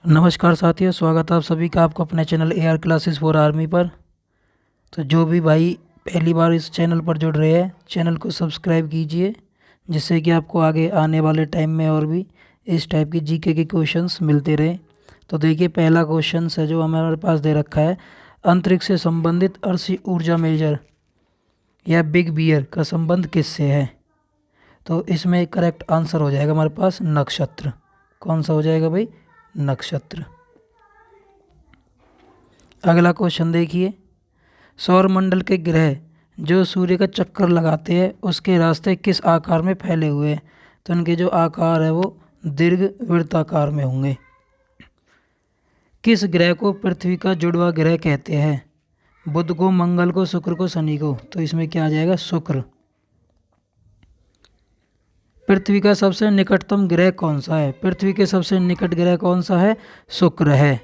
नमस्कार साथियों, स्वागत है आप सभी का आपको अपने channel AR classes for army पर। तो जो भी भाई पहली बार इस चैनल पर जुड़ रहे हैं, चैनल को सब्सक्राइब कीजिए, जिससे कि आपको आगे आने वाले टाइम में और भी इस टाइप की जीके के क्वेश्चंस मिलते रहे। तो देखिए, पहला क्वेश्चन है जो हमारे पास दे रखा है, अंतरिक्ष से संबंधित अर्शी ऊर्जा मेजर या बिग बियर का संबंध किससे है? तो इसमें करेक्ट आंसर हो जाएगा हमारे पास नक्षत्र। कौन सा हो जाएगा भाई? नक्षत्र। अगला क्वेश्चन देखिए, सौरमंडल के ग्रह जो सूर्य का चक्कर लगाते हैं उसके रास्ते किस आकार में फैले हुए हैं? तो इनके जो आकार है वो दीर्घवृत्ताकार में होंगे। किस ग्रह को पृथ्वी का जुड़वा ग्रह कहते हैं? बुध को, मंगल को, शुक्र को, शनि को? तो इसमें क्या आ जाएगा? शुक्र। पृथ्वी का सबसे निकटतम ग्रह कौन सा है? पृथ्वी के सबसे निकट ग्रह कौन सा है? शुक्र है।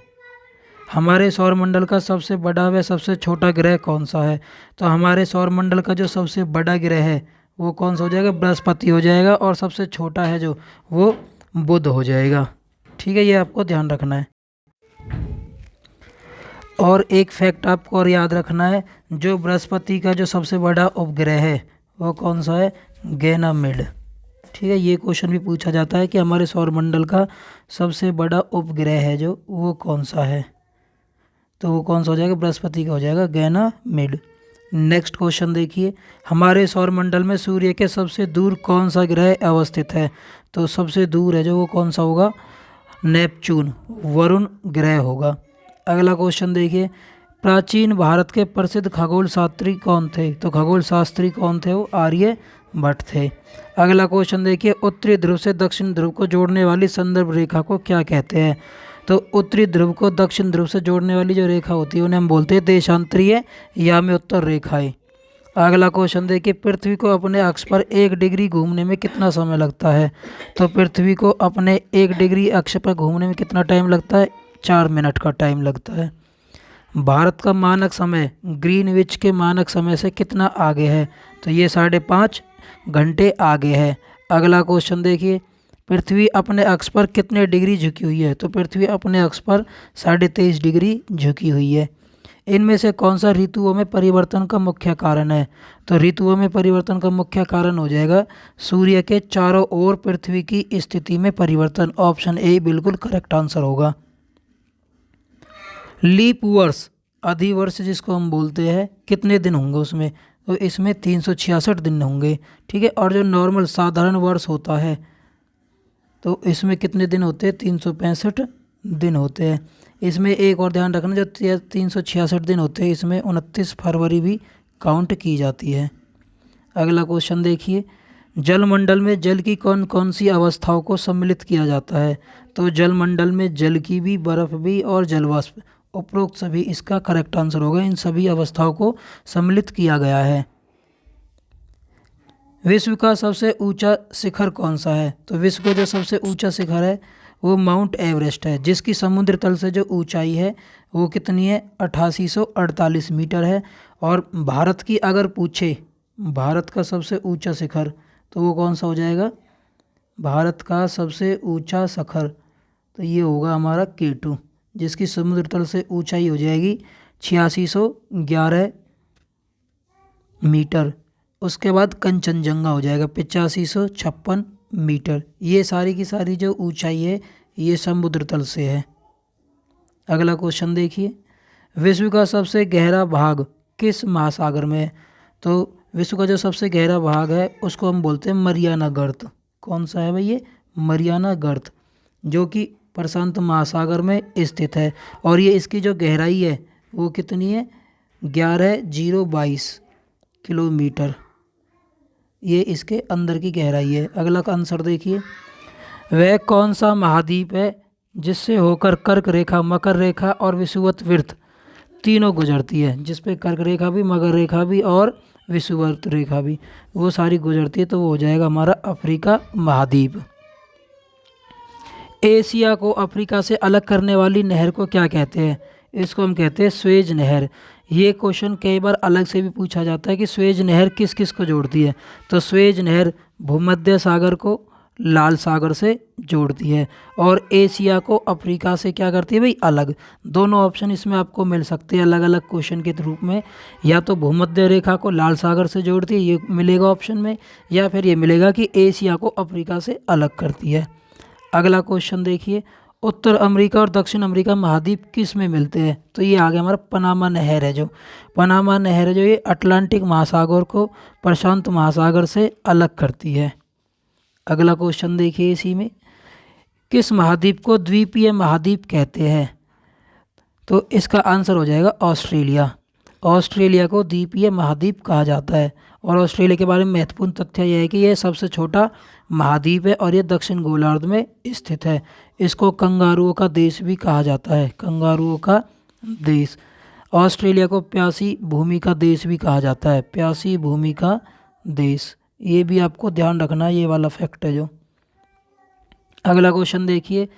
हमारे सौरमंडल का सबसे बड़ा व सबसे छोटा ग्रह कौन सा है? तो हमारे सौरमंडल का जो सबसे बड़ा ग्रह है वो कौन सा हो जाएगा? बृहस्पति हो जाएगा। और सबसे छोटा है जो, वो बुध हो जाएगा। ठीक है, ये आपको ध्यान रखना है। और एक फैक्ट आपको और याद रखना है, जो बृहस्पति का जो सबसे बड़ा उपग्रह है वो कौन सा है? गैनामिड। ठीक है, ये क्वेश्चन भी पूछा जाता है कि हमारे सौरमंडल का सबसे बड़ा उपग्रह है जो, वो कौन सा है? तो वो कौन सा हो जाएगा? बृहस्पति का हो जाएगा गैनामिड। नेक्स्ट क्वेश्चन देखिए, हमारे सौरमंडल में सूर्य के सबसे दूर कौन सा ग्रह अवस्थित है? तो सबसे दूर है जो, वो कौन सा होगा? नेपच्यून, वरुण ग्रह होगा। अगला क्वेश्चन देखिए, प्राचीन भारत के प्रसिद्ध खगोल शास्त्री कौन थे? तो खगोल शास्त्री कौन थे? वो आर्यभट्ट थे। अगला क्वेश्चन देखिए, उत्तरी ध्रुव से दक्षिण ध्रुव को जोड़ने वाली संदर्भ रेखा को क्या कहते हैं? तो उत्तरी ध्रुव को दक्षिण ध्रुव से जोड़ने वाली जो रेखा होती है उन्हें हम बोलते हैं देशांतरीय याम्योत्तर रेखाएं। अगला क्वेश्चन देखिए, पृथ्वी को अपने अक्ष पर 1 डिग्री घूमने में कितना समय लगता है? तो पृथ्वी को अपने 1 डिग्री अक्ष पर घूमने में कितना टाइम लगता है? 4 मिनट का टाइम लगता है। भारत का मानक समय ग्रीनविच के मानक समय से कितना आगे है? तो ये 5.5 घंटे आगे है। अगला क्वेश्चन देखिए, पृथ्वी अपने अक्ष पर कितने डिग्री झुकी हुई है? तो पृथ्वी अपने अक्ष पर 23.5 डिग्री झुकी हुई है। इनमें से कौन सा ऋतुओं में परिवर्तन का मुख्य कारण है? तो ऋतुओं में परिवर्तन का मुख्य कारण हो जाएगा सूर्य के चारों ओर पृथ्वी की स्थिति में परिवर्तन। ऑप्शन ए बिल्कुल करेक्ट आंसर होगा। लीप वर्ष, अधिवर्ष जिसको हम बोलते हैं, कितने दिन होंगे उसमें? तो इसमें 366 दिन होंगे। ठीक है, और जो नॉर्मल साधारण वर्ष होता है तो इसमें कितने दिन होते हैं? 365 दिन होते हैं। इसमें एक और ध्यान रखना, जो 366 दिन होते हैं इसमें 29 फरवरी भी काउंट की जाती है। अगला क्वेश्चन देखिए, जलमंडल में जल की कौन कौन सी अवस्थाओं को सम्मिलित किया जाता है? तो जलमंडल में जल की भी, बर्फ भी और जलवाष्प, उपरोक्त सभी इसका करेक्ट आंसर होगा। इन सभी अवस्थाओं को सम्मिलित किया गया है। विश्व का सबसे ऊंचा शिखर कौन सा है? तो विश्व का जो सबसे ऊंचा शिखर है वो माउंट एवरेस्ट है, जिसकी समुद्र तल से जो ऊंचाई है वो कितनी है? 8848 मीटर है। और भारत की अगर पूछे, भारत का सबसे ऊंचा शिखर, तो वो कौन सा हो जाएगा? भारत का सबसे ऊंचा शिखर तो ये होगा हमारा K2, जिसकी समुद्र तल से ऊंचाई हो जाएगी 8611 मीटर। उसके बाद कंचनजंगा हो जाएगा 8556 मीटर। ये सारी की सारी जो ऊंचाई है ये समुद्र तल से है। अगला क्वेश्चन देखिए, विश्व का सबसे गहरा भाग किस महासागर में है? तो विश्व का जो सबसे गहरा भाग है उसको हम बोलते हैं मरियाना गर्त। कौन सा है भाई? ये मरियाना गर्त, जो कि प्रशांत महासागर में स्थित है। और ये इसकी जो गहराई है वो कितनी है? 11,022 किलोमीटर। ये इसके अंदर की गहराई है। अगला का आंसर देखिए, वह कौन सा महाद्वीप है जिससे होकर कर्क रेखा, मकर रेखा और विषुवत वृत्त तीनों गुजरती है? जिस पे कर्क रेखा भी, मकर रेखा भी और विषुवत रेखा भी, वो सारी गुजरती है। तो वो हो जाएगा हमारा अफ्रीका महाद्वीप। एशिया को अफ्रीका से अलग करने वाली नहर को क्या कहते हैं? इसको हम कहते हैं स्वेज नहर। ये क्वेश्चन कई बार अलग से भी पूछा जाता है कि स्वेज नहर किस किस को जोड़ती है? तो स्वेज नहर भूमध्य सागर को, लाल सागर से जोड़ती है, और एशिया को अफ्रीका से क्या करती है भाई, अलग। दोनों ऑप्शन इसमें आपको मिल सकते हैं अलग अलग क्वेश्चन के रूप में। या तो भूमध्य रेखा को लाल सागर से जोड़ती है, ये मिलेगा ऑप्शन में, या फिर ये मिलेगा कि एशिया को अफ्रीका से अलग करती है। अगला क्वेश्चन देखिए, उत्तर अमेरिका और दक्षिण अमेरिका महाद्वीप किस में मिलते हैं? तो ये आ गया हमारा पनामा नहर है। जो पनामा नहर है जो ये अटलांटिक महासागर को प्रशांत महासागर से अलग करती है। अगला क्वेश्चन देखिए इसी में, किस महाद्वीप को द्वीपीय महाद्वीप कहते हैं? तो इसका आंसर हो जाएगा ऑस्ट्रेलिया। ऑस्ट्रेलिया को द्वीपीय महाद्वीप कहा जाता है। और ऑस्ट्रेलिया के बारे में महत्वपूर्ण तथ्य यह है कि यह सबसे छोटा महाद्वीप है और ये दक्षिण गोलार्ध में स्थित है। इसको कंगारुओं का देश भी कहा जाता है, कंगारुओं का देश। ऑस्ट्रेलिया को प्यासी भूमि का देश भी कहा जाता है, प्यासी भूमि का देश। ये भी आपको ध्यान रखना, ये वाला फैक्ट है जो। अगला क्वेश्चन देखिए,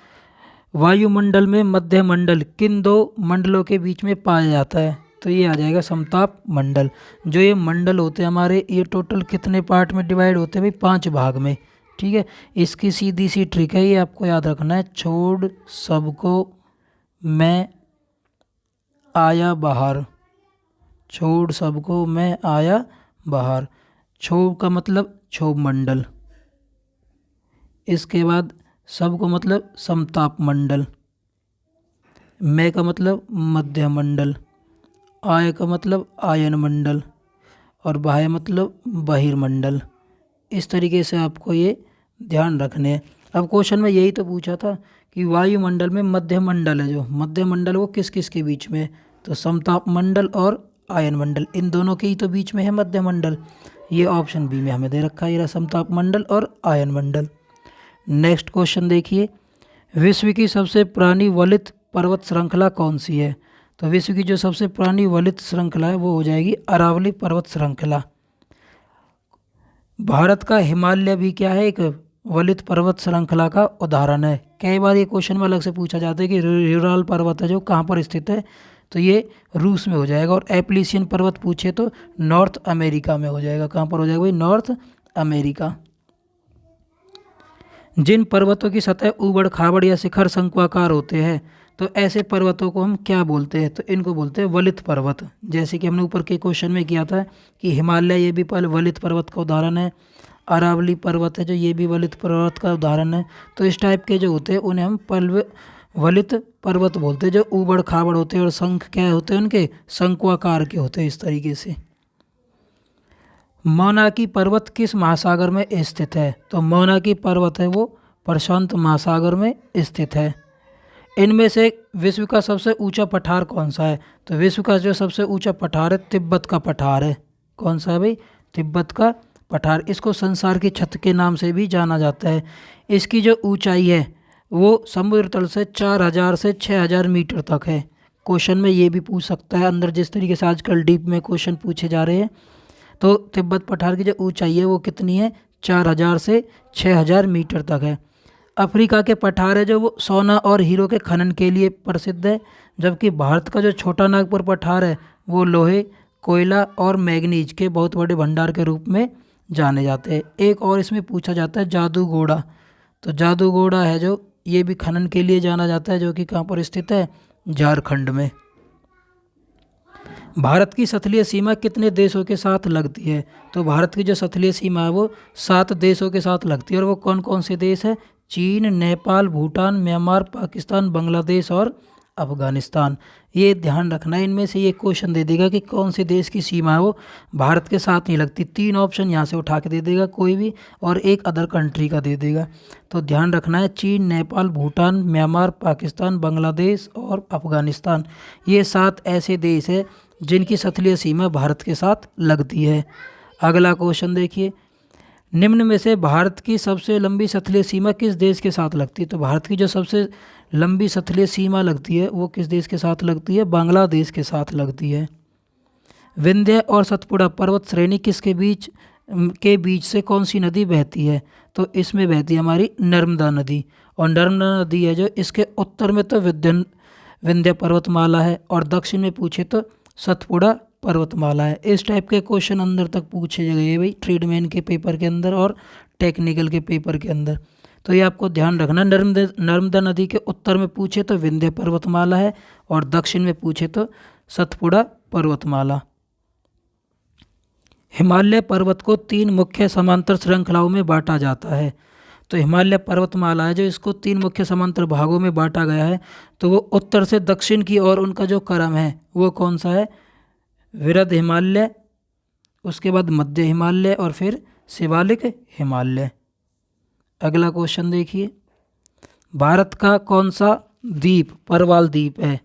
वायुमंडल में मध्य मंडल किन दो मंडलों के बीच में पाया जाता है? तो ये आ जाएगा समताप मंडल। जो ये मंडल होते हैं हमारे, ये टोटल कितने पार्ट में डिवाइड होते हैं भाई? 5 भाग में। ठीक है, इसकी सीधी सी ट्रिक है, ये आपको याद रखना है। छोड़ सबको मैं आया बाहर, छोड़ सबको मैं आया बाहर। क्षोभ का मतलब क्षोभ मंडल, इसके बाद सब को मतलब समताप मंडल, मैं का मतलब मध्य मंडल, आय का मतलब आयन मंडल, और बाह्य मतलब बहिर्मंडल। इस तरीके से आपको ये ध्यान रखने हैं। अब क्वेश्चन में यही तो पूछा था कि वायुमंडल में मध्य मंडल है, जो मध्य मंडल वो किस किस के बीच में है? तो समताप मंडल और आयन मंडल, इन दोनों के ही तो बीच में है मध्य मंडल। ये ऑप्शन बी में हमें दे रखा है, ये समताप मंडल और आयन मंडल। नेक्स्ट क्वेश्चन देखिए, विश्व की सबसे पुरानी वलित पर्वत श्रृंखला कौन सी है? तो विश्व की जो सबसे पुरानी वलित श्रृंखला है वो हो जाएगी अरावली पर्वत श्रृंखला। भारत का हिमालय भी क्या है? एक वलित पर्वत श्रृंखला का उदाहरण है। कई बार ये क्वेश्चन में अलग से पूछा जाता है कि यूराल पर्वत है जो कहाँ पर स्थित है? तो ये रूस में हो जाएगा। और एप्लीशियन पर्वत पूछे तो नॉर्थ अमेरिका में हो जाएगा। कहाँ पर हो जाएगा भाई? North America. जिन पर्वतों की सतह ऊबड़ खाबड़ या शिखर शंक्वाकार होते हैं, तो ऐसे पर्वतों को हम क्या बोलते हैं? तो इनको बोलते हैं वलित पर्वत। जैसे कि हमने ऊपर के क्वेश्चन में किया था कि हिमालय ये भी वलित पर्वत का उदाहरण है, अरावली पर्वत है जो ये भी वलित पर्वत का उदाहरण है। तो इस टाइप के जो होते हैं उन्हें हम वलित पर्वत बोलते हैं, जो ऊबड़ खाबड़ होते हैं और शंख क्या होते हैं उनके? शंक्वाकार के होते हैं इस तरीके से। मौनाकी पर्वत किस महासागर में स्थित है? तो मौनाकी पर्वत है वो प्रशांत महासागर में स्थित है। इनमें से विश्व का सबसे ऊंचा पठार कौन सा है? तो विश्व का जो सबसे ऊंचा पठार है तिब्बत का पठार है। कौन सा है भाई? तिब्बत का पठार। इसको संसार की छत के नाम से भी जाना जाता है। इसकी जो ऊंचाई है वो समुद्र तल से 4000 से 6000 मीटर तक है। क्वेश्चन में ये भी पूछ सकता है अंदर, जिस तरीके से आजकल डीप में क्वेश्चन पूछे जा रहे हैं। तो तिब्बत पठार की जो ऊंचाई है वो कितनी है? 4000 से 6000 मीटर तक है। अफ्रीका के पठार है जो वो सोना और हीरो के खनन के लिए प्रसिद्ध है, जबकि भारत का जो छोटा नागपुर पठार है वो लोहे, कोयला और मैग्नीज के बहुत बड़े भंडार के रूप में जाने जाते हैं। एक और इसमें पूछा जाता है जादूगोड़ा। तो जादूगोड़ा है जो ये भी खनन के लिए जाना जाता है, जो कि कहाँ पर स्थित है? झारखंड में। भारत की सतलीय सीमा कितने देशों के साथ लगती है? तो भारत की जो सतलीय सीमा है वो 7 देशों के साथ लगती है। और वो कौन कौन से देश है? चीन, नेपाल, भूटान, म्यांमार, पाकिस्तान, बांग्लादेश और अफगानिस्तान। ये ध्यान रखना है, इनमें से ये क्वेश्चन दे देगा कि कौन से देश की सीमा है वो भारत के साथ नहीं लगती। 3 ऑप्शन यहाँ से उठा के दे देगा कोई भी, और एक अदर कंट्री का दे देगा। तो ध्यान रखना है, चीन, नेपाल, भूटान, म्यांमार, पाकिस्तान, बांग्लादेश और अफगानिस्तान, ये 7 ऐसे देश है जिनकी सतलीय सीमा भारत के साथ लगती है। अगला क्वेश्चन देखिए, निम्न में से भारत की सबसे लंबी सतलीय सीमा किस देश के साथ लगती है? तो भारत की जो सबसे लंबी सतलीय सीमा लगती है वो किस देश के साथ लगती है? बांग्लादेश के साथ लगती है। विंध्य और सतपुड़ा पर्वत श्रेणी किसके बीच से कौन सी नदी बहती है? तो इसमें बहती है हमारी नर्मदा नदी। और नर्मदा नदी है जो इसके उत्तर में तो विंध्य पर्वतमाला है, और दक्षिण में पूछे तो सतपुड़ा पर्वतमाला है। इस टाइप के क्वेश्चन अंदर तक पूछे गए भाई ट्रेडमैन के पेपर के अंदर और टेक्निकल के पेपर के अंदर। तो ये आपको ध्यान रखना, नर्मदा नदी के उत्तर में पूछे तो विंध्य पर्वतमाला है और दक्षिण में पूछे तो सतपुड़ा पर्वतमाला। हिमालय पर्वत को 3 मुख्य समांतर श्रृंखलाओं में बांटा जाता है। तो हिमालय पर्वतमाला है जो इसको 3 मुख्य समांतर भागों में बांटा गया है। तो वो उत्तर से दक्षिण की ओर उनका जो क्रम है वो कौन सा है? वृहद हिमालय, उसके बाद मध्य हिमालय और फिर शिवालिक हिमालय। अगला क्वेश्चन देखिए, भारत का कौन सा द्वीप परवाल द्वीप है?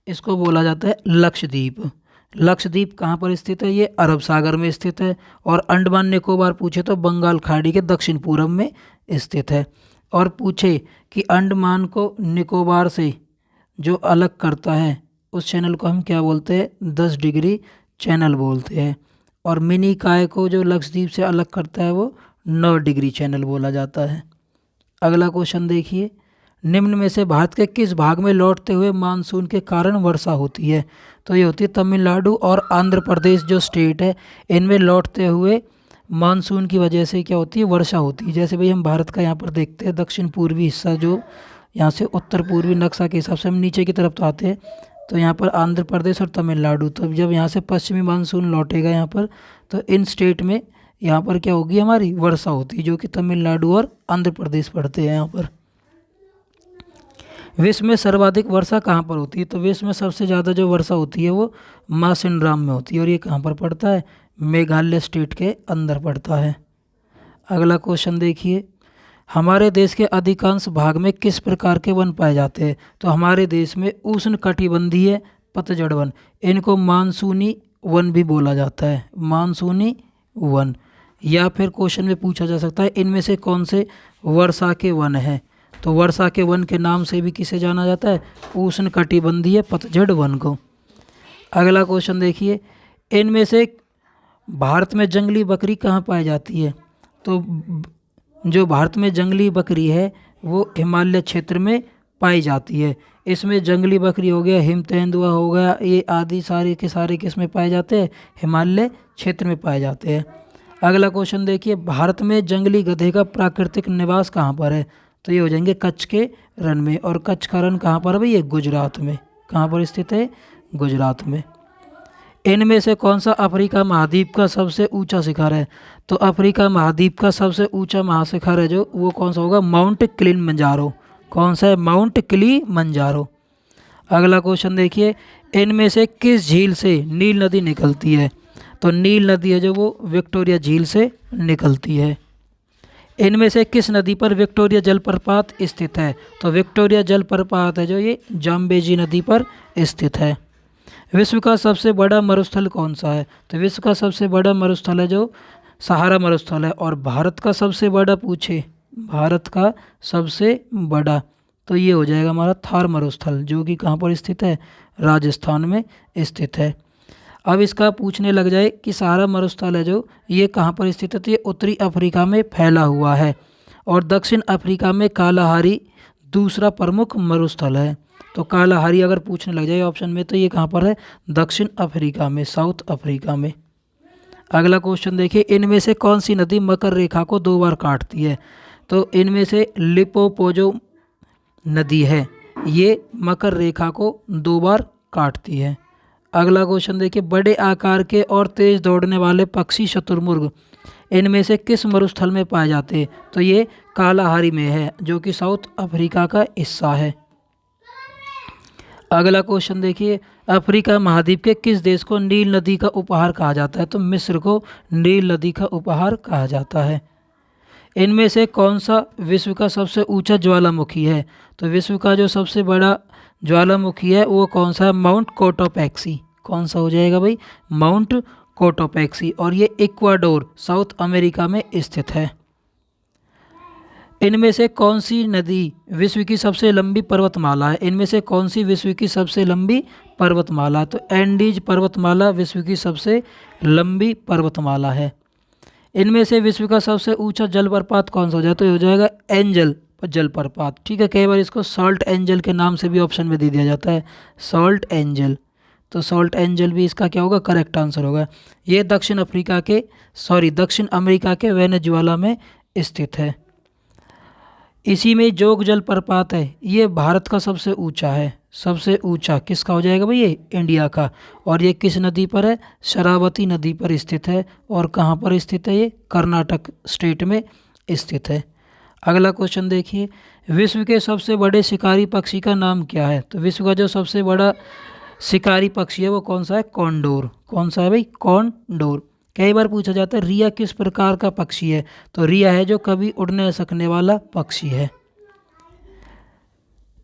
इसको बोला जाता है लक्षद्वीप। लक्षद्वीप कहाँ पर स्थित है? ये अरब सागर में स्थित है। और अंडमान निकोबार पूछे तो बंगाल खाड़ी के दक्षिण पूर्व में स्थित है। और पूछे कि अंडमान को निकोबार से जो अलग करता है उस चैनल को हम क्या बोलते हैं? 10 डिग्री चैनल बोलते हैं। और मिनी काय को जो लक्षद्वीप से अलग करता है वो 9 डिग्री चैनल बोला जाता है। अगला क्वेश्चन देखिए, निम्न में से भारत के किस भाग में लौटते हुए मानसून के कारण वर्षा होती है? तो ये होती है तमिलनाडु और आंध्र प्रदेश जो स्टेट है, इनमें लौटते हुए मानसून की वजह से क्या होती है? वर्षा होती है। जैसे भाई हम भारत का यहाँ पर देखते हैं दक्षिण पूर्वी हिस्सा, जो यहाँ से उत्तर पूर्वी नक्शा के हिसाब से हम नीचे की तरफ तो आते हैं, तो यहाँ पर आंध्र प्रदेश और तमिलनाडु। तो जब यहाँ से पश्चिमी मानसून लौटेगा यहाँ पर, तो इन स्टेट में यहाँ पर क्या होगी? हमारी वर्षा होती है, जो कि तमिलनाडु और आंध्र प्रदेश पड़ते हैं यहाँ पर। विश्व में सर्वाधिक वर्षा कहाँ पर होती है? तो विश्व में सबसे ज़्यादा जो वर्षा होती है वो मासिनराम में होती है। और ये कहाँ पर पड़ता है? मेघालय स्टेट के अंदर पड़ता है। अगला क्वेश्चन देखिए, हमारे देश के अधिकांश भाग में किस प्रकार के वन पाए जाते हैं? तो हमारे देश में उष्ण कटिबंधीय पतझड़ वन, इनको मानसूनी वन भी बोला जाता है, मानसूनी वन। या फिर क्वेश्चन में पूछा जा सकता है इनमें से कौन से वर्षा के वन हैं? तो वर्षा के वन के नाम से भी किसे जाना जाता है? उष्ण कटिबंधीय पतझड़ वन को। अगला क्वेश्चन देखिए, इनमें से भारत में जंगली बकरी कहाँ पाई जाती है? तो जो भारत में जंगली बकरी है वो हिमालय क्षेत्र में पाई जाती है। इसमें जंगली बकरी हो गया, हिम तेंदुआ हो गया, ये आदि सारे के सारे किस में पाए जाते हैं? हिमालय क्षेत्र में पाए जाते हैं। अगला क्वेश्चन देखिए, भारत में जंगली गधे का प्राकृतिक निवास कहाँ पर है? तो ये हो जाएंगे कच्छ के रण में। और कच्छ का रण कहाँ पर है भाई? ये गुजरात में। कहाँ पर स्थित है? गुजरात में। इनमें से कौन सा अफ्रीका महाद्वीप का सबसे ऊंचा शिखर है? तो अफ्रीका महाद्वीप का सबसे ऊंचा महाशिखर है जो, वो कौन सा होगा? Mount Kilimanjaro. कौन सा है? Mount Kilimanjaro. अगला क्वेश्चन देखिए, इनमें से किस झील से नील नदी निकलती है? तो नील नदी है जो वो विक्टोरिया झील से निकलती है। इनमें से किस नदी पर विक्टोरिया जलप्रपात स्थित है? तो विक्टोरिया जलप्रपात है जो ये जाम्बेजी नदी पर स्थित है। विश्व का सबसे बड़ा मरुस्थल कौन सा है? तो विश्व का सबसे बड़ा मरुस्थल है जो सहारा मरुस्थल है। और भारत का सबसे बड़ा पूछे, भारत का सबसे बड़ा, तो ये हो जाएगा हमारा थार मरुस्थल, जो कि कहाँ पर स्थित है? राजस्थान में स्थित है। अब इसका पूछने लग जाए कि सहारा मरुस्थल है जो ये कहाँ पर स्थित है? तो ये उत्तरी अफ्रीका में फैला हुआ है। और दक्षिण अफ्रीका में कालाहारी दूसरा प्रमुख मरुस्थल है। तो कालाहारी अगर पूछने लग जाए ऑप्शन में, तो ये कहाँ पर है? दक्षिण अफ्रीका में, साउथ अफ्रीका में। अगला क्वेश्चन देखिए, इनमें से कौन सी नदी मकर रेखा को 2 बार काटती है? तो इनमें से लिपोपोजो नदी है, ये मकर रेखा को 2 बार काटती है। अगला क्वेश्चन देखिए, बड़े आकार के और तेज दौड़ने वाले पक्षी शुतुरमुर्ग इनमें से किस मरुस्थल में पाए जाते हैं? तो ये कालाहारी में है, जो कि साउथ अफ्रीका का हिस्सा है। अगला क्वेश्चन देखिए, अफ्रीका महाद्वीप के किस देश को नील नदी का उपहार कहा जाता है? तो मिस्र को नील नदी का उपहार कहा जाता है। इनमें से कौन सा विश्व का सबसे ऊंचा ज्वालामुखी है? तो विश्व का जो सबसे बड़ा ज्वालामुखी है वो कौन सा है? Mount Cotopaxi. कौन सा हो जाएगा भाई? Mount Cotopaxi. और ये इक्वाडोर साउथ अमेरिका में स्थित है। इनमें से कौन सी नदी विश्व की सबसे लंबी पर्वतमाला है? इनमें से कौन सी विश्व की सबसे लंबी पर्वतमाला? तो एंडीज पर्वतमाला विश्व की सबसे लंबी पर्वतमाला है। इनमें से विश्व का सबसे ऊंचा जलप्रपात कौन सा हो जाए? तो ये हो जाएगा एंजल जलप्रपात। ठीक है, कई बार इसको सॉल्ट एंजल के नाम से भी ऑप्शन में दे दिया जाता है, सॉल्ट एंजल। तो सॉल्ट एंजल भी इसका क्या होगा? करेक्ट आंसर होगा। ये दक्षिण अमेरिका के वेनेजुएला में स्थित है। इसी में जोग जलप्रपात है, ये भारत का सबसे ऊंचा है। सबसे ऊंचा किसका हो जाएगा भाई? ये इंडिया का। और ये किस नदी पर है? शरावती नदी पर स्थित है। और कहाँ पर स्थित है? ये कर्नाटक स्टेट में स्थित है। अगला क्वेश्चन देखिए, विश्व के सबसे बड़े शिकारी पक्षी का नाम क्या है? तो विश्व का जो सबसे बड़ा शिकारी पक्षी है वो कौन सा है? कॉन्डोर। कौन सा है भाई? कॉन्डोर। कई बार पूछा जाता है रिया किस प्रकार का पक्षी है? तो रिया है जो कभी उड़ न सकने वाला पक्षी है।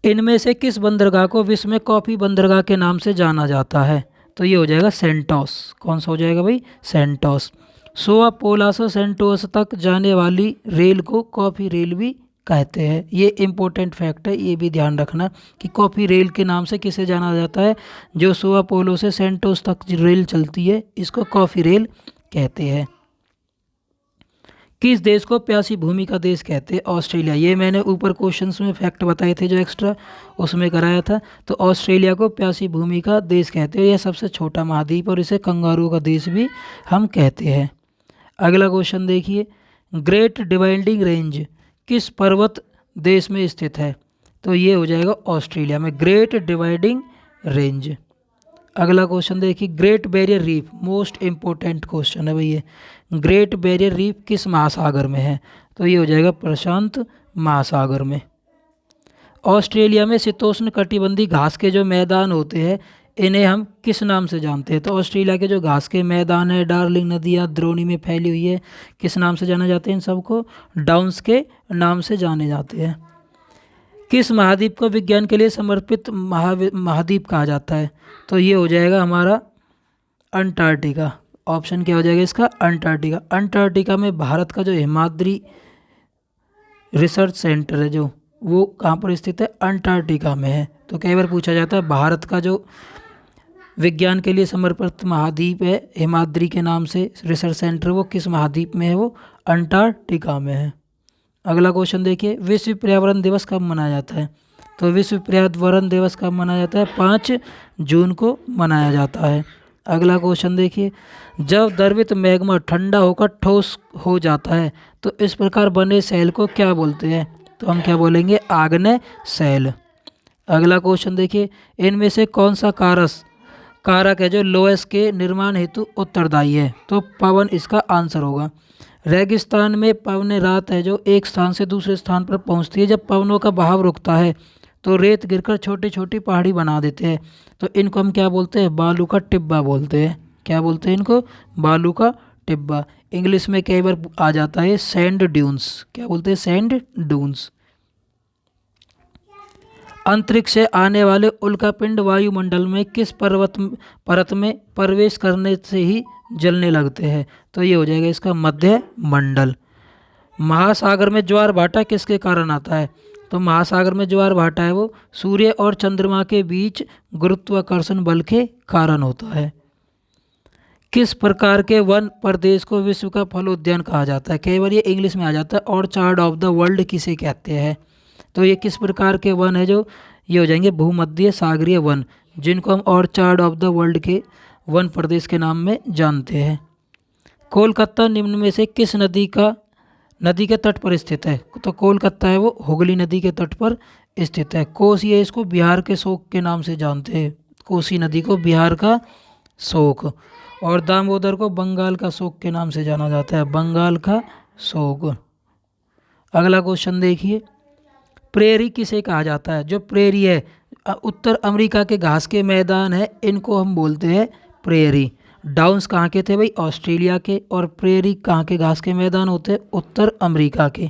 इनमें से किस बंदरगाह को विश्व में कॉफी बंदरगाह के नाम से जाना जाता है? तो ये हो जाएगा सेंटोस। कौन सा हो जाएगा भाई? सेंटोस। सोआ पोला से सेंटोस तक जाने वाली रेल को कॉफी रेल भी कहते हैं। ये इम्पोर्टेंट फैक्ट है, ये भी ध्यान रखना कि कॉफी रेल के नाम से किसे जाना जाता है? जो सोआ पोलो से सेंटोस तक रेल चलती है इसको कॉफी रेल कहते हैं। किस देश को प्यासी भूमि का देश कहते हैं? ऑस्ट्रेलिया। ये मैंने ऊपर क्वेश्चंस में फैक्ट बताए थे जो एक्स्ट्रा उसमें कराया था। तो ऑस्ट्रेलिया को प्यासी भूमि का देश कहते हैं। यह सबसे छोटा महाद्वीप और इसे कंगारू का देश भी हम कहते हैं। अगला क्वेश्चन देखिए, ग्रेट डिवाइडिंग रेंज किस पर्वत देश में स्थित है? तो ये हो जाएगा ऑस्ट्रेलिया में, ग्रेट डिवाइडिंग रेंज। अगला क्वेश्चन देखिए, great barrier reef, most important question है भैया। ग्रेट बैरियर रीफ किस महासागर में है? तो ये हो जाएगा प्रशांत महासागर में। ऑस्ट्रेलिया में शीतोष्ण कटिबंधीय घास के जो मैदान होते हैं इन्हें हम किस नाम से जानते हैं? तो ऑस्ट्रेलिया के जो घास के मैदान है, डार्लिंग नदियाँ द्रोणी में फैली हुई है, किस नाम से जाने जाते हैं? इन सबको डाउन्स के नाम से जाने जाते हैं। किस महाद्वीप को विज्ञान के लिए समर्पित महाद्वीप कहा जाता है? तो ये हो जाएगा हमारा अंटार्कटिका। ऑप्शन क्या हो जाएगा इसका? अंटार्कटिका। अंटार्कटिका में भारत का जो हिमाद्री रिसर्च सेंटर है जो वो कहाँ पर स्थित है? अंटार्कटिका में है। तो कई बार पूछा जाता है भारत का जो विज्ञान के लिए समर्पित महाद्वीप है हिमाद्री के नाम से रिसर्च सेंटर, वो किस महाद्वीप में है? वो अंटार्कटिका में है। अगला क्वेश्चन देखिए, विश्व पर्यावरण दिवस कब मनाया जाता है? तो विश्व पर्यावरण दिवस कब मनाया जाता है? 5 जून को मनाया जाता है। अगला क्वेश्चन देखिए, जब द्रवित मैग्मा ठंडा होकर ठोस हो जाता है तो इस प्रकार बने सेल को क्या बोलते हैं? तो हम क्या बोलेंगे? आग्नेय सेल। अगला क्वेश्चन देखिए, इनमें से कौन सा कारक है जो लोएस के निर्माण हेतु उत्तरदायी है? तो पवन इसका आंसर होगा। रेगिस्तान में पवने रात है जो एक स्थान से दूसरे स्थान पर पहुंचती है। जब पवनों का बहाव रुकता है तो रेत गिरकर छोटी छोटी पहाड़ी बना देते हैं। तो इनको हम क्या बोलते हैं? बालू का टिब्बा बोलते हैं। क्या बोलते हैं इनको? बालू का टिब्बा। इंग्लिश में कई बार आ जाता है सैंड ड्यून्स। क्या बोलते हैं? Sand dunes. अंतरिक्ष से आने वाले उल्कापिंड वायुमंडल में किस परत में प्रवेश करने से ही जलने लगते हैं? तो ये हो जाएगा इसका मध्य मंडल। महासागर में ज्वार भाटा किसके कारण आता है? तो महासागर में ज्वार भाटा है वो सूर्य और चंद्रमा के बीच गुरुत्वाकर्षण बल के कारण होता है। किस प्रकार के वन प्रदेश को विश्व का फल उद्यान कहा जाता है? कई बार ये इंग्लिश में आ जाता है, ऑर्चार्ड ऑफ द वर्ल्ड किसे कहते हैं? तो ये किस प्रकार के वन है जो ये हो जाएंगे भूमध्य सागरीय वन, जिनको हम ऑर्चार्ड ऑफ द वर्ल्ड के वन प्रदेश के नाम में जानते हैं। कोलकाता निम्न में से किस नदी के तट पर स्थित है? तो कोलकाता है वो हुगली नदी के तट पर स्थित है। कोसी है, इसको बिहार के शोक के नाम से जानते हैं। कोसी नदी को बिहार का शोक। और दामोदर को बंगाल का शोक के नाम से जाना जाता है, बंगाल का शोक। अगला क्वेश्चन देखिए, प्रेरी किसे कहा जाता है? जो प्रेरी है उत्तर अमेरिका के घास के मैदान है इनको हम बोलते हैं प्रेरी। डाउन्स कहाँ के थे भाई? ऑस्ट्रेलिया के। और प्रेरी कहाँ के घास के मैदान होते हैं? उत्तर अमेरिका के।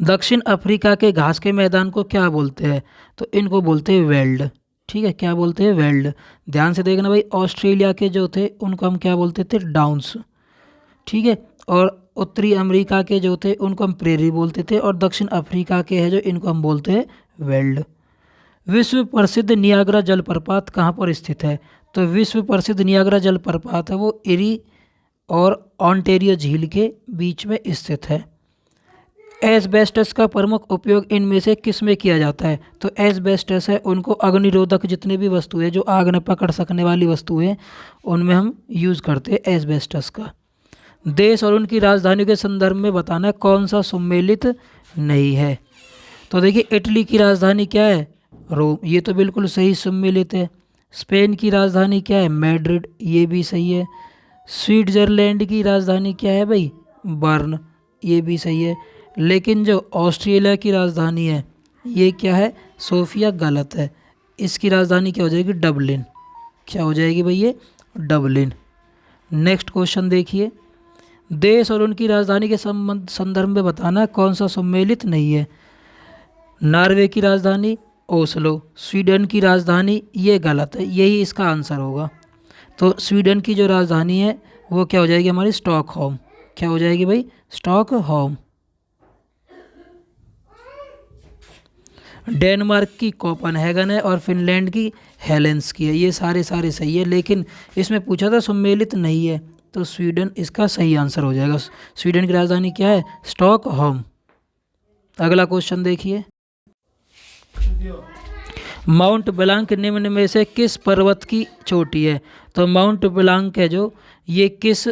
दक्षिण अफ्रीका के घास के मैदान को क्या बोलते हैं? तो इनको बोलते हैं वेल्ड। ठीक है, क्या बोलते हैं? वेल्ड। ध्यान से देखना भाई, ऑस्ट्रेलिया के जो थे उनको हम क्या बोलते थे? डाउन्स। ठीक है, और उत्तरी अमेरिका के जो थे उनको हम प्रेरी बोलते थे, और दक्षिण अफ्रीका के हैं जो इनको हम बोलते हैं वेल्ड। विश्व प्रसिद्ध नियाग्रा जलप्रपात कहाँ पर स्थित है? तो विश्व प्रसिद्ध नियाग्रा जलप्रपात है वो इरी और ऑन्टेरियो झील के बीच में स्थित है। एस्बेस्टस का प्रमुख उपयोग इनमें से किस में किया जाता है? तो एस्बेस्टस है उनको अग्निरोधक जितने भी वस्तुएं जो आग न पकड़ सकने वाली वस्तुएं उनमें हम यूज़ करते हैं एस्बेस्टस का। देश और उनकी राजधानियों के संदर्भ में बताना है कौन सा सम्मिलित नहीं है। तो देखिए इटली की राजधानी क्या है, रोम, ये तो बिल्कुल सही सम्मिलित है। स्पेन की राजधानी क्या है, मैड्रिड, ये भी सही है। स्विट्जरलैंड की राजधानी क्या है भाई, बर्न, ये भी सही है। लेकिन जो ऑस्ट्रेलिया की राजधानी है ये क्या है, सोफिया, गलत है। इसकी राजधानी क्या हो जाएगी, डबलिन। क्या हो जाएगी भाई, ये डबलिन। नेक्स्ट क्वेश्चन देखिए, देश और उनकी राजधानी के संदर्भ में बताना कौन सा सम्मिलित नहीं है। नॉर्वे की राजधानी ओस्लो, स्वीडन की राजधानी, ये गलत है, यही इसका आंसर होगा। तो स्वीडन की जो राजधानी है वो क्या हो जाएगी हमारी, स्टॉकहोम। क्या हो जाएगी भाई, स्टॉकहोम। डेनमार्क की कोपेनहेगन है और फिनलैंड की हेलेंस्की है। ये सारे सही है, लेकिन इसमें पूछा था सम्मिलित नहीं है, तो स्वीडन इसका सही आंसर हो जाएगा। स्वीडन की राजधानी क्या है, स्टॉकहोम। अगला क्वेश्चन देखिए, माउंट ब्लांक निम्न में से किस पर्वत की चोटी है। तो माउंट ब्लांक है जो, ये किस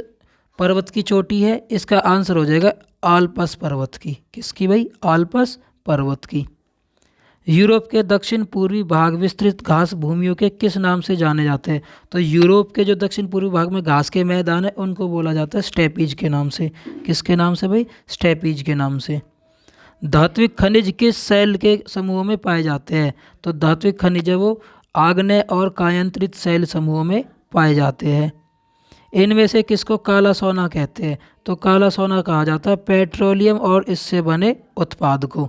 पर्वत की चोटी है, इसका आंसर हो जाएगा आल्प्स पर्वत की। किसकी भाई, आल्प्स पर्वत की। यूरोप के दक्षिण पूर्वी भाग विस्तृत घास भूमियों के किस नाम से जाने जाते हैं। तो यूरोप के जो दक्षिण पूर्वी भाग में घास के मैदान है उनको बोला जाता है स्टेपीज के नाम से। किसके नाम से भाई, स्टेपीज के नाम से। धात्विक खनिज किस शैल के समूह में पाए जाते हैं। तो धात्विक खनिज है वो आग्नेय और कायांतरित शैल समूह में पाए जाते हैं। इनमें से किसको काला सोना कहते हैं। तो काला सोना कहा जाता है पेट्रोलियम और इससे बने उत्पाद को।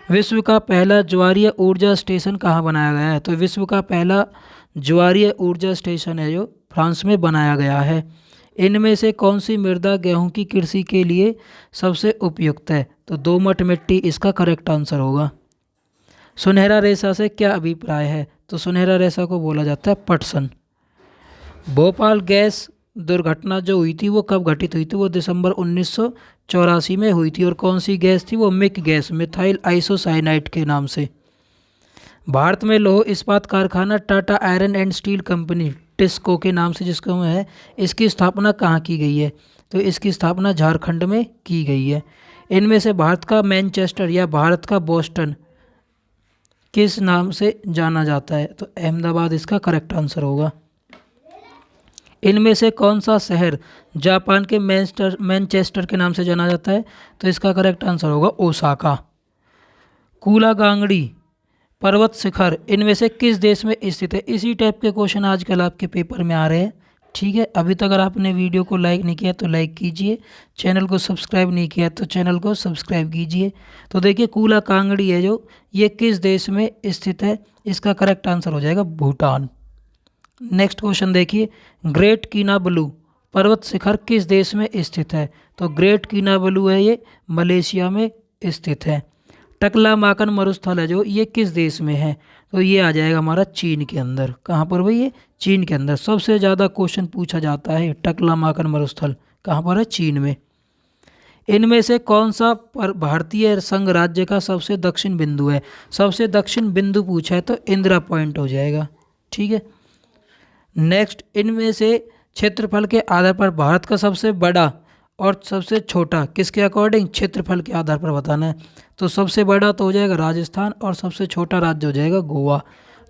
विश्व का पहला ज्वारीय ऊर्जा स्टेशन कहाँ बनाया गया है। तो विश्व का पहला ज्वारीय ऊर्जा स्टेशन है जो फ्रांस में बनाया गया है। इनमें से कौन सी मृदा गेहूं की कृषि के लिए सबसे उपयुक्त है। तो दोमट मिट्टी इसका करेक्ट आंसर होगा। सुनहरा रेशा से क्या अभिप्राय है। तो सुनहरा रेशा को बोला जाता है पटसन। भोपाल गैस दुर्घटना जो हुई थी वो कब घटित हुई थी। वो दिसंबर 1984 में हुई थी। और कौन सी गैस थी, वो मिक गैस, मिथाइल आइसोसाइनाइड के नाम से। भारत में लौह इस्पात कारखाना Tata iron and steel company, TISCO के नाम से जिसको है, इसकी स्थापना कहाँ की गई है। तो इसकी स्थापना झारखंड में की गई है। इनमें से भारत का मैनचेस्टर या भारत का बोस्टन किस नाम से जाना जाता है। तो अहमदाबाद इसका करेक्ट आंसर होगा। इनमें से कौन सा शहर जापान के मैनचेस्टर के नाम से जाना जाता है। तो इसका करेक्ट आंसर होगा ओसाका। कूलागांगड़ी पर्वत शिखर इनमें से किस देश में स्थित है। इसी टाइप के क्वेश्चन आजकल आपके पेपर में आ रहे हैं। ठीक है, अभी तक अगर आपने वीडियो को लाइक नहीं किया तो लाइक कीजिए, चैनल को सब्सक्राइब नहीं किया तो चैनल को सब्सक्राइब कीजिए। तो देखिए कूलाकांगड़ी है जो, ये किस देश में स्थित है। इसका करेक्ट आंसर हो जाएगा भूटान। नेक्स्ट क्वेश्चन देखिए, ग्रेट कीनाबलू पर्वत शिखर किस देश में स्थित है। तो ग्रेट कीनाबलू है ये मलेशिया में स्थित है। टकलामाकन मरुस्थल है जो, ये किस देश में है। तो ये आ जाएगा हमारा चीन के अंदर। कहाँ पर भाई, ये चीन के अंदर। सबसे ज़्यादा क्वेश्चन पूछा जाता है टकलामाकन मरुस्थल कहाँ पर है, चीन में। इनमें से कौन सा भारतीय संघ राज्य का सबसे दक्षिण बिंदु है। सबसे दक्षिण बिंदु पूछा है तो इंदिरा पॉइंट हो जाएगा। ठीक है, नेक्स्ट, इनमें से क्षेत्रफल के आधार पर भारत का सबसे बड़ा और सबसे छोटा किसके अकॉर्डिंग, क्षेत्रफल के आधार पर बताना है। तो सबसे बड़ा तो हो जाएगा राजस्थान और सबसे छोटा राज्य हो जाएगा गोवा।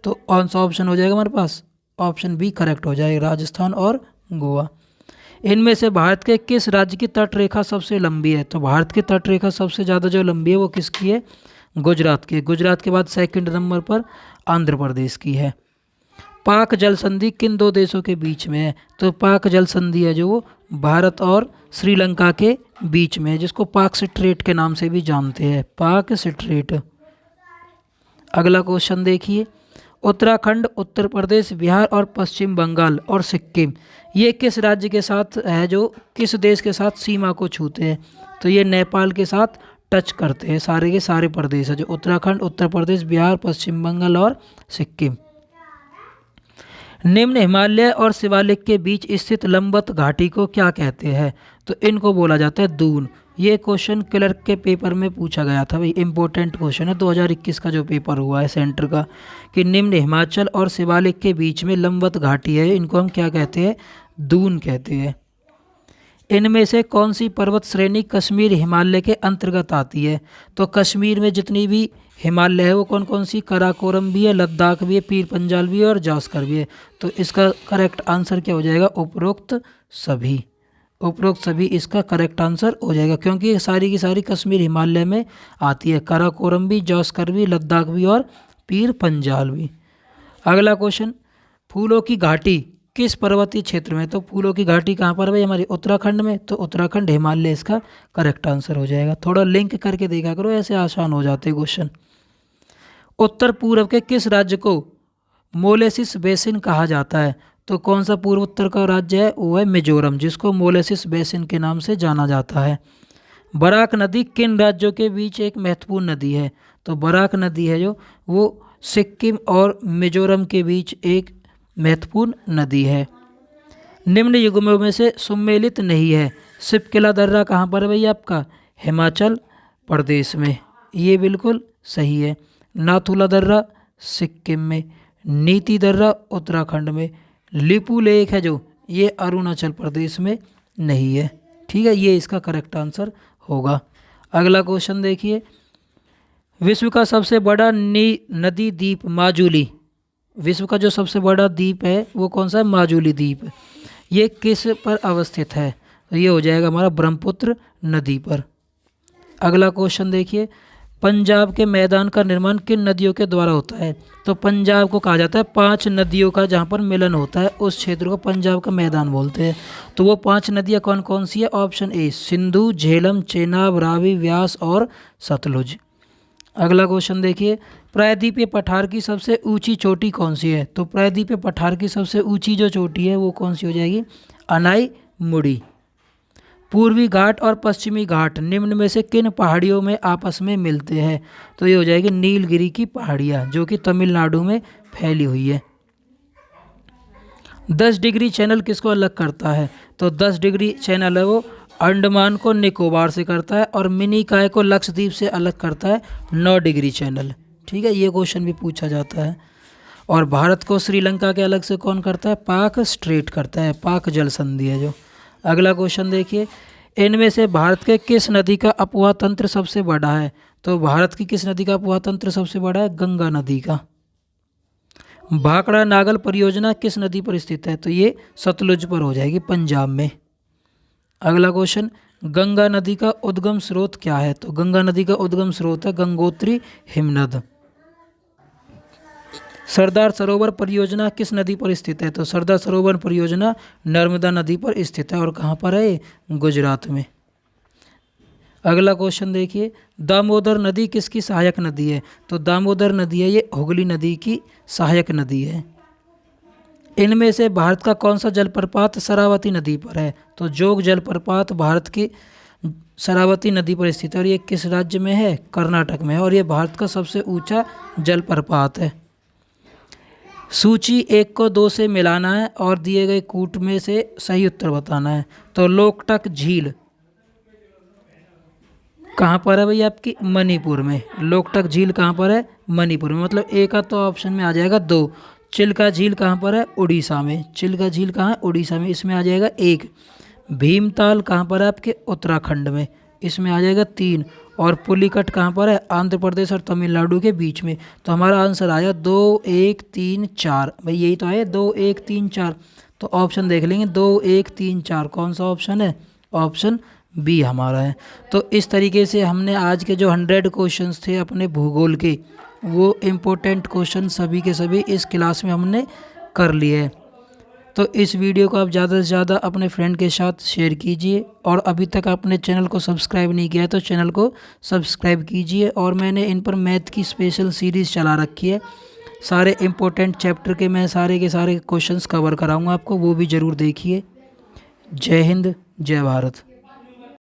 तो कौन सा ऑप्शन हो जाएगा हमारे पास, ऑप्शन बी करेक्ट हो जाएगा, राजस्थान और गोवा। इनमें से भारत के किस राज्य की तट रेखा सबसे लंबी है। तो भारत की तट रेखा सबसे ज़्यादा जो लंबी है वो किसकी है, गुजरात की। गुजरात के बाद सेकंड नंबर पर आंध्र प्रदेश की है। पाक जल संधि किन दो देशों के बीच में है। तो पाक जल संधि है जो वो भारत और श्रीलंका के बीच में है, जिसको पाक स्ट्रेट के नाम से भी जानते हैं, पाक स्ट्रेट। अगला क्वेश्चन देखिए, उत्तराखंड, उत्तर प्रदेश, बिहार और पश्चिम बंगाल और सिक्किम ये किस राज्य के साथ है, जो किस देश के साथ सीमा को छूते हैं। तो ये नेपाल के साथ टच करते हैं। सारे के सारे प्रदेश है जो उत्तराखंड, उत्तर प्रदेश, बिहार, पश्चिम बंगाल और सिक्किम। निम्न हिमालय और शिवालिक के बीच स्थित लंबवत घाटी को क्या कहते हैं। तो इनको बोला जाता है दून। ये क्वेश्चन क्लर्क के पेपर में पूछा गया था भाई, इंपॉर्टेंट क्वेश्चन है 2021 का जो पेपर हुआ है सेंटर का, कि निम्न हिमाचल और शिवालिक के बीच में लंबवत घाटी है, इनको हम क्या कहते हैं, दून कहते हैं। इनमें से कौन सी पर्वत श्रेणी कश्मीर हिमालय के अंतर्गत आती है? तो कश्मीर में जितनी भी हिमालय है वो कौन कौन सी, काराकोरम भी है, लद्दाख भी है, पीर पंजाल भी है और जास्कर भी है। तो इसका करेक्ट आंसर क्या हो जाएगा? उपरोक्त सभी। उपरोक्त सभी इसका करेक्ट आंसर हो जाएगा, क्योंकि ये सारी की सारी कश्मीर हिमालय में आती है। काराकोरम भी, जास्कर भी, लद्दाख भी और पीर पंजाल भी। अगला क्वेश्चन, फूलों की घाटी किस पर्वतीय क्षेत्र में? तो फूलों की घाटी कहाँ पर है भाई? हमारी उत्तराखंड में। तो उत्तराखंड हिमालय इसका करेक्ट आंसर हो जाएगा। थोड़ा लिंक करके देखा करो, ऐसे आसान हो जाते क्वेश्चन। उत्तर पूर्व के किस राज्य को मोलेसिस बेसिन कहा जाता है? तो कौन सा पूर्व उत्तर का राज्य है? वो है मिजोरम, जिसको मोलेसिस बेसिन के नाम से जाना जाता है। बराक नदी किन राज्यों के बीच एक महत्वपूर्ण नदी है? तो बराक नदी है जो, वो सिक्किम और मिजोरम के बीच एक महत्वपूर्ण नदी है। निम्न युग्मों में से सुमेलित नहीं है। शिपकिला दर्रा कहाँ पर है भैया आपका? हिमाचल प्रदेश में, ये बिल्कुल सही है। नाथुला दर्रा सिक्किम में, नीति दर्रा उत्तराखंड में, लिपू लेक है जो, ये अरुणाचल प्रदेश में नहीं है। ठीक है, ये इसका करेक्ट आंसर होगा। अगला क्वेश्चन देखिए, विश्व का सबसे बड़ा नदी द्वीप माजुली, विश्व का जो सबसे बड़ा द्वीप है वो कौन सा है? माजुली द्वीप। ये किस पर अवस्थित है? तो ये हो जाएगा हमारा ब्रह्मपुत्र नदी पर। अगला क्वेश्चन देखिए, पंजाब के मैदान का निर्माण किन नदियों के द्वारा होता है? तो पंजाब को कहा जाता है 5 नदियों का जहाँ पर मिलन होता है, उस क्षेत्र को पंजाब का मैदान बोलते हैं। तो वो 5 नदियाँ कौन कौन सी है? ऑप्शन ए सिंधु, झेलम, चेनाब, रावी, व्यास और सतलुज। अगला क्वेश्चन देखिए, प्रायद्वीपीय पठार की सबसे ऊंची चोटी कौन सी है? तो प्रायद्वीपीय पठार की सबसे ऊंची जो चोटी है वो कौन सी हो जाएगी? अनाई मुड़ी। पूर्वी घाट और पश्चिमी घाट निम्न में से किन पहाड़ियों में आपस में मिलते हैं? तो ये हो जाएगी नीलगिरी की पहाड़ियाँ, जो कि तमिलनाडु में फैली हुई है। 10 डिग्री चैनल किसको अलग करता है? तो 10 डिग्री चैनल है वो अंडमान को निकोबार से करता है, और मिनिकॉय को लक्षद्वीप से अलग करता है 9 डिग्री चैनल। ठीक है, ये क्वेश्चन भी पूछा जाता है। और भारत को श्रीलंका के अलग से कौन करता है? पाक स्ट्रेट करता है, पाक जल संधि है जो। अगला क्वेश्चन देखिए, इनमें से भारत के किस नदी का अपवाह तंत्र सबसे बड़ा है? तो भारत की किस नदी का अपवाह तंत्र सबसे बड़ा है? गंगा नदी का। भाखड़ा नागल परियोजना किस नदी पर स्थित है? तो ये सतलुज पर हो जाएगी, पंजाब में। अगला क्वेश्चन, गंगा नदी का उद्गम स्रोत क्या है? तो गंगा नदी का उद्गम स्रोत है गंगोत्री हिमनद। सरदार सरोवर परियोजना किस नदी पर स्थित है? तो सरदार सरोवर परियोजना नर्मदा नदी पर स्थित है, और कहाँ पर है? गुजरात में। अगला क्वेश्चन देखिए, दामोदर नदी किसकी सहायक नदी है? तो दामोदर नदी है ये हुगली नदी की सहायक नदी है। इनमें से भारत का कौन सा जलप्रपात शरावती नदी पर है? तो जोग जलप्रपात भारत की शरावती नदी पर स्थित है, और ये किस राज्य में है? कर्नाटक में है, और ये भारत का सबसे ऊंचा जलप्रपात है। सूची 1 को 2 से मिलाना है और दिए गए कूट में से सही उत्तर बताना है। तो लोकटक झील कहाँ पर है भाई? आपकी मणिपुर में। लोकटक झील कहाँ पर है? मणिपुर में। मतलब ए का तो ऑप्शन में आ जाएगा 2। चिल्का झील कहाँ पर है? उड़ीसा में। चिल्का झील कहाँ है? उड़ीसा में, इसमें आ जाएगा 1। भीमताल कहाँ पर है? आपके उत्तराखंड में, इसमें आ जाएगा 3। और पुलिकट कहाँ पर है? आंध्र प्रदेश और तमिलनाडु के बीच में। तो हमारा आंसर आया 2, 1, 3, 4। भाई यही तो है 2, 1, 3, 4। तो ऑप्शन देख लेंगे 2, 1, 3, 4 कौन सा ऑप्शन है? ऑप्शन बी हमारा है। तो इस तरीके से हमने आज के जो 100 क्वेश्चंस थे अपने भूगोल के, वो इम्पोर्टेंट क्वेश्चन सभी के सभी इस क्लास में हमने कर लिए हैं। तो इस वीडियो को आप ज़्यादा से ज़्यादा अपने फ्रेंड के साथ शेयर कीजिए, और अभी तक आपने चैनल को सब्सक्राइब नहीं किया है तो चैनल को सब्सक्राइब कीजिए। और मैंने इन पर मैथ की स्पेशल सीरीज़ चला रखी है, सारे इम्पोर्टेंट चैप्टर के मैं सारे के सारे क्वेश्चंस कवर कराऊंगा आपको, वो भी ज़रूर देखिए। जय हिंद, जय भारत।